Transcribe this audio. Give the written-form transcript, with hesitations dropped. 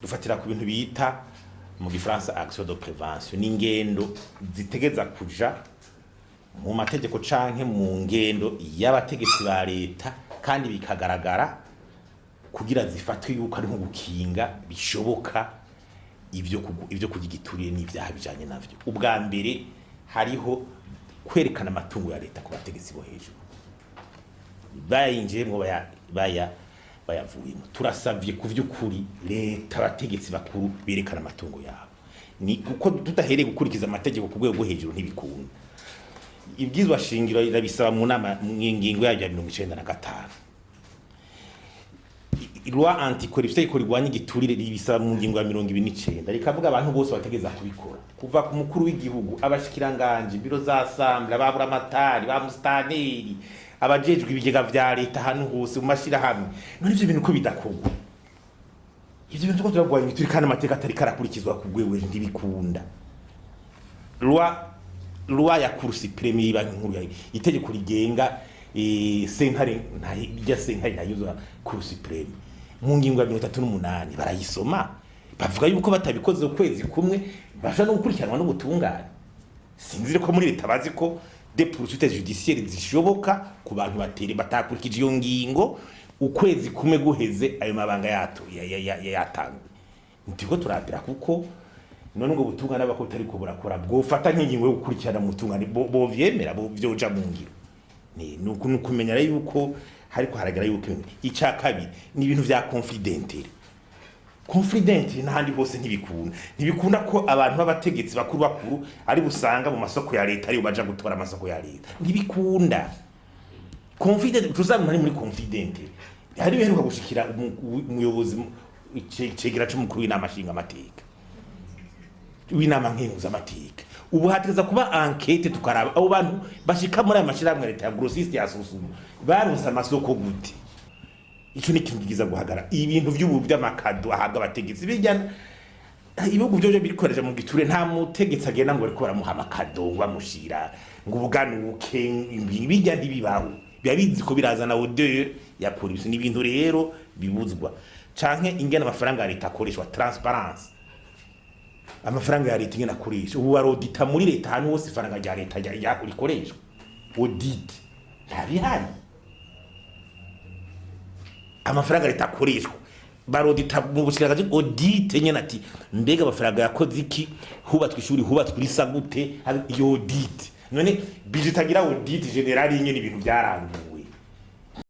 dufatira ku bintu bita mu gifaransa action de prévention n'ingendo zitegeza kuja mu mategeko canke mu ngendo y'abategetsi ba leta kandi bikagaragara kugira zifatwe yuko ari nko gukinga bishoboka ivyo kugigituriye n'ivyaha bijanye navyo. Ubwa mbere hariho kwerekana amatungo ya leta ku bategetsi bo hejuru bayinjiyemwo bayavuyemo. Turasavye ku vy'ukuri leta abategetsi bakuru berekana amatungo yabo, ni kuko tutahereye gukurikiza amategeko ku rwego rwo hejuru ntibikunda. Ibwizwa shingiro irabisaba mu nama mwingingo ya 95. Loi anti-corruption ikorigwanya igiturire ibisaba mu ngingo ya 29 rikavuga abantu bose bategeza kubikora kuva ku mukuru w'igihugu, abashikiranganje, biro za assemble, ababura amatari, ba mustaneri, abajejwe ibigega vya leta hano hose mu mashira hamwe. None ivyo bintu ko bidakorwa, ivyo bintu ko turagwanya turi kandi amateka atari karakurikizwa ku rwego ntibikunda. Loi ya Cour suprême y'Ibanki Nkuru ya itegeko rigenga sentare ntayuzwa Cour suprême mu ngingo ya 38 barayisoma bavuga yuko batabikoze ukwezi kumwe basha no gukurikiranwa n'ubutungane. Sinzire ko muri leta bazi ko des poursuites judiciaires zishoboka ku bantu batakurikije iyo ngingo ukwezi kumwe guheze ayo mabanga yatangwe. Ntiko turabira kuko none ngo butungane abako tari ko burakora bwofata nk'ingingo yo gukurikirana mu butungane bo vyemera bo vyoja mu ngiro. Ni ukumenya yuko hariko haragara yuko icya kabiri ni ibintu vya confidentiel n'ahandi hose ntibikunda ko abantu b'abategetsi bakuru ari busanga mu masoko ya leta ari baja gutora amasoko ya leta, ntibikunda. Confidentiel tuzamwe muri confidentiel hari ibintu gushikira umuyobozi cegera c'umukuru w'inama nshinga amateka w'inama nkenguza amateka. Ubu hategeza kuba enquête tukaraba abo bantu bashika muri amashiramwe leta ya grossiste yasusuma baronsa amasoko gute. Ico ni kingiza guhagara ibintu vy'ubu by'amakado ahabwa abategetsi bijyana ibihugu byoje bikoreje mu giture nta mutegetsi agenda ngo ariko baramuha amakado bamushira ngo ubuganuke bijya ndibibaho byabizi ko birazana odeur ya polisi n'ibintu rero bibuzwa canke ingena amafaranga ya leta akoreshwa transparence. Amafaranga ya leta ingena akoresha ubu barodita muri leta hano hose ifaranga rya leta yakoreshwa audit ntabihari. Amafaranga leta akoreshwa barodita mu bushikiranganje audit nyene ati mbega amafaranga yakoze iki, hubatswe ishuri, hubatswe isa gute, iyo audit. None budget agira audit general nyene ibintu byarangiye